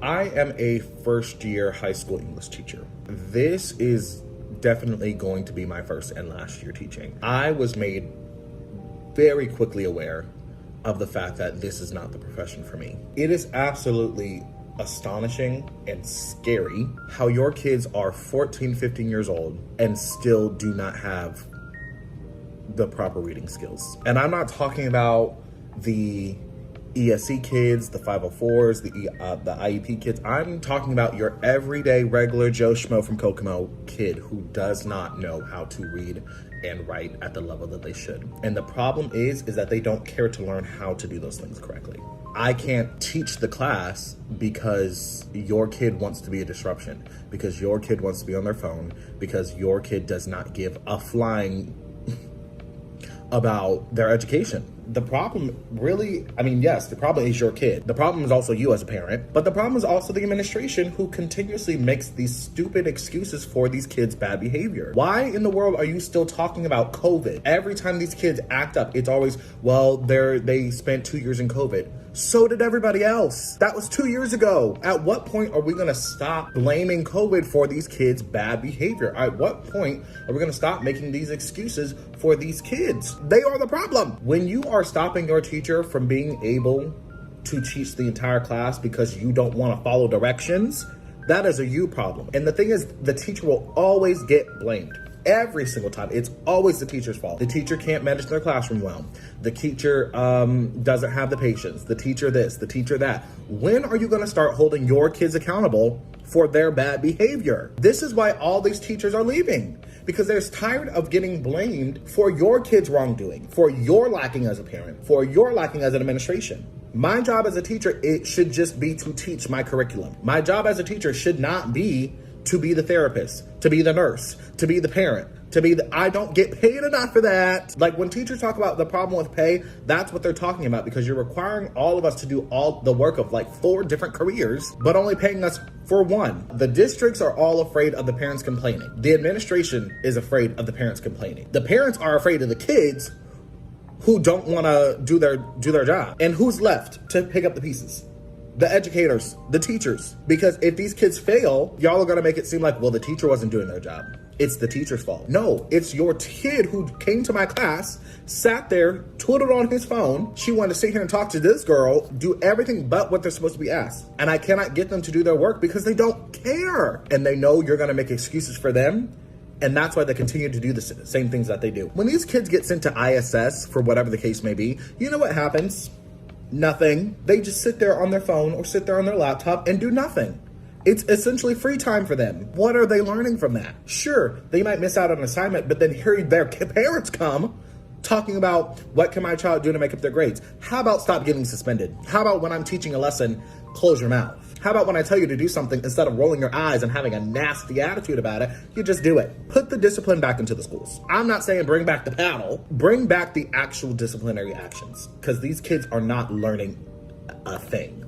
I am a first-year high school English teacher. This is definitely going to be my first and last year teaching. I was made very quickly aware of the fact that this is not the profession for me. It is absolutely astonishing and scary how your kids are 14, 15 years old and still do not have the proper reading skills. And I'm not talking about the ESC kids, the 504s, the IEP kids. I'm talking about your everyday regular Joe Schmo from Kokomo kid who does not know how to read and write at the level that they should. And the problem is that they don't care to learn how to do those things correctly. I can't teach the class because your kid wants to be a disruption, because your kid wants to be on their phone, because your kid does not give a flying about their education. The problem really, yes, the problem is your kid. The problem is also you as a parent, but the problem is also the administration who continuously makes these stupid excuses for these kids' bad behavior. Why in the world are you still talking about COVID? Every time these kids act up, it's always, well, they spent 2 years in COVID. So did everybody else. That was 2 years ago. At what point are we gonna stop blaming COVID for these kids' bad behavior? At what point are we gonna stop making these excuses for these kids? They are the problem. When you are stopping your teacher from being able to teach the entire class because you don't wanna follow directions, that is a you problem. And the thing is, the teacher will always get blamed. Every single time. It's always the teacher's fault. The teacher can't manage their classroom well. The teacher doesn't have the patience. The teacher this, the teacher that. When are you going to start holding your kids accountable for their bad behavior? This is why all these teachers are leaving, because they're tired of getting blamed for your kids' wrongdoing, for your lacking as a parent, for your lacking as an administration. My job as a teacher, it should just be to teach my curriculum. My job as a teacher should not be to be the therapist, to be the nurse, to be the parent, I don't get paid enough for that. Like when teachers talk about the problem with pay, that's what they're talking about, because you're requiring all of us to do all the work of like 4 different careers, but only paying us for one. The districts are all afraid of the parents complaining. The administration is afraid of the parents complaining. The parents are afraid of the kids who don't want to do their job. And who's left to pick up the pieces? The educators, the teachers. Because if these kids fail, y'all are gonna make it seem like, well, the teacher wasn't doing their job. It's the teacher's fault. No, it's your kid who came to my class, sat there, twiddled on his phone. She wanted to sit here and talk to this girl, do everything but what they're supposed to be asked. And I cannot get them to do their work because they don't care. And they know you're gonna make excuses for them. And that's why they continue to do the same things that they do. When these kids get sent to ISS, for whatever the case may be, you know what happens? Nothing. They just sit there on their phone or sit there on their laptop and do nothing. It's essentially free time for them. What are they learning from that? Sure, they might miss out on an assignment, but then here their parents come talking about what can my child do to make up their grades. How about stop getting suspended? How about when I'm teaching a lesson, close your mouth? How about when I tell you to do something, instead of rolling your eyes and having a nasty attitude about it, you just do it. Put the discipline back into the schools. I'm not saying bring back the paddle, bring back the actual disciplinary actions, because these kids are not learning a thing.